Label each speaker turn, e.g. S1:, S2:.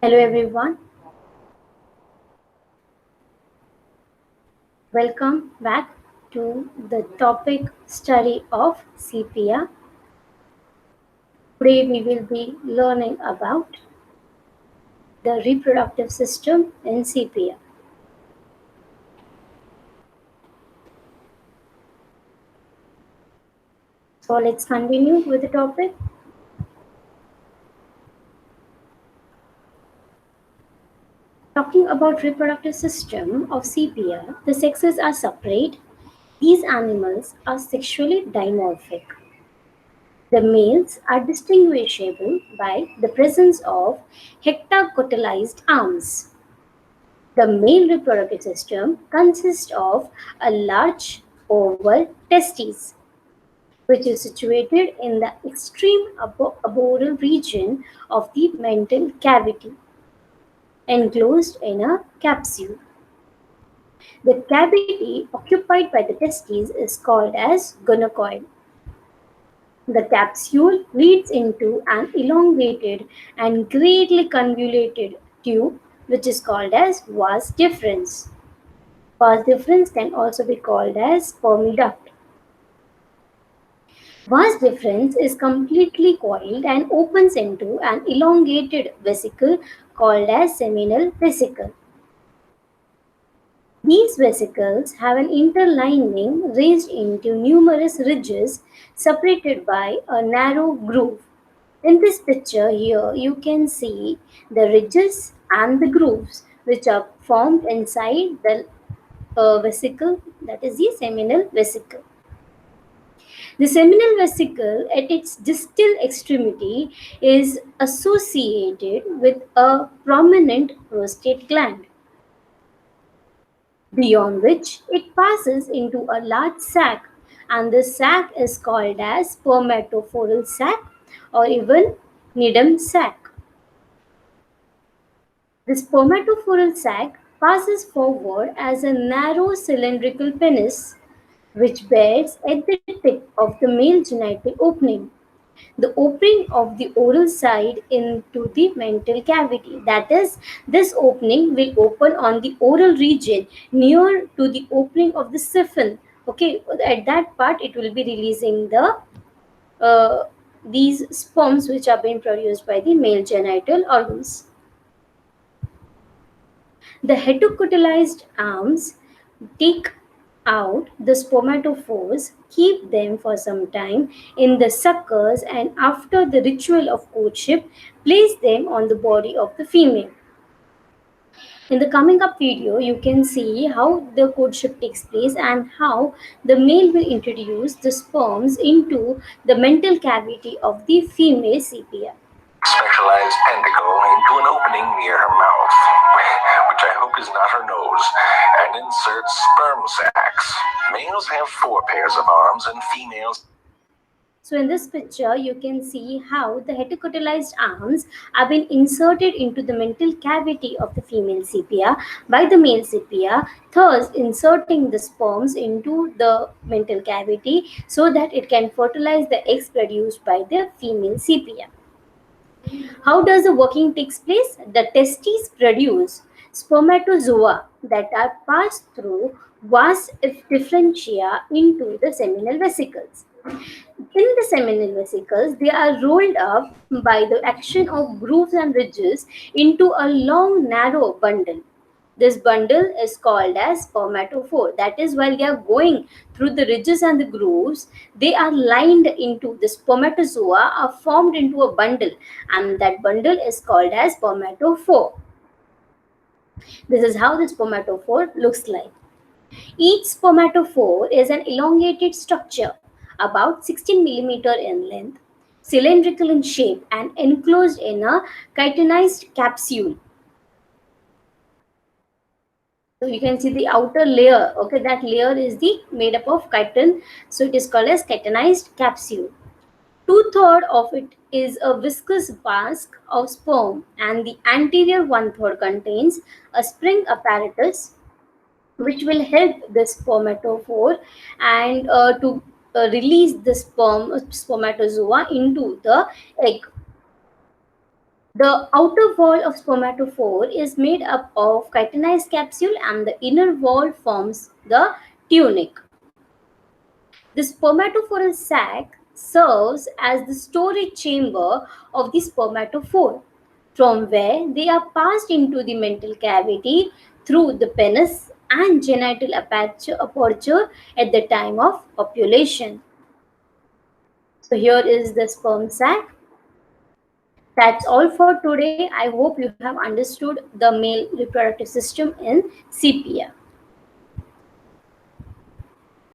S1: Hello everyone, welcome back to the topic study of sepia. Today we will be learning about the reproductive system in sepia. So let's continue with the topic. Talking about reproductive system of sepia, the sexes are separate. These animals are sexually dimorphic. The males are distinguishable by the presence of hectacotylized arms. The male reproductive system consists of a large oval testes, which is situated in the extreme aboral region of the mental cavity, enclosed in a capsule. The cavity occupied by the testes is called as gonocoid. The capsule leads into an elongated and greatly convoluted tube, which is called as vas deferens. Vas deferens can also be called as spermiduct. Vas deferens is completely coiled and opens into an elongated vesicle called as seminal vesicle. These vesicles have an interlining raised into numerous ridges separated by a narrow groove. In this picture here, you can see the ridges and the grooves which are formed inside the vesicle, that is the seminal vesicle. The seminal vesicle at its distal extremity is associated with a prominent prostate gland, beyond which it passes into a large sac, and the sac is called as spermatophoral sac or even Needham sac. The spermatophoral sac passes forward as a narrow cylindrical penis which bears at the tip of the male genital opening, the opening of the oral side into the mental cavity. That is, this opening will open on the oral region near to the opening of the siphon. Okay, at that part it will be releasing uh, these sperms which are being produced by the male genital organs. The heterocotylized arms take out the spermatophores, keep them for some time in the suckers, and after the ritual of courtship, place them on the body of the female. In the coming up video, you can see how the courtship takes place and how the male will introduce the sperms into the mental cavity of the female sepia.
S2: Specialized tentacle into an opening near her mouth, which I hope is not her nose, and inserts sperm sacs. Males have 4 pairs of arms and females.
S1: So in this picture, you can see how the heterocotylized arms have been inserted into the mental cavity of the female sepia by the male sepia, thus inserting the sperms into the mental cavity so that it can fertilize the eggs produced by the female sepia. How does the working takes place? The testes produce spermatozoa that are passed through vas differentia into the seminal vesicles. In the seminal vesicles, they are rolled up by the action of grooves and ridges into a long narrow bundle. This bundle is called as spermatophore. That is, while they are going through the ridges and the grooves, they are lined into the spermatozoa are formed into a bundle, and that bundle is called as spermatophore. This is how the spermatophore looks like. Each spermatophore is an elongated structure about 16 millimeter in length, cylindrical in shape, and enclosed in a chitinized capsule. So you can see the outer layer. Okay, that layer is the made up of chitin. So it is called as chitinized capsule. 2/3 of it is a viscous mask of sperm, and the anterior 1/3 contains a spring apparatus which will help the spermatophore and to release the spermatozoa into the egg. The outer wall of spermatophore is made up of chitinized capsule and the inner wall forms the tunic. The spermatophore sac serves as the storage chamber of the spermatophore, from where they are passed into the mental cavity through the penis and genital aperture at the time of copulation. So here is the sperm sac. That's all for today. I hope you have understood the male reproductive system in sepia.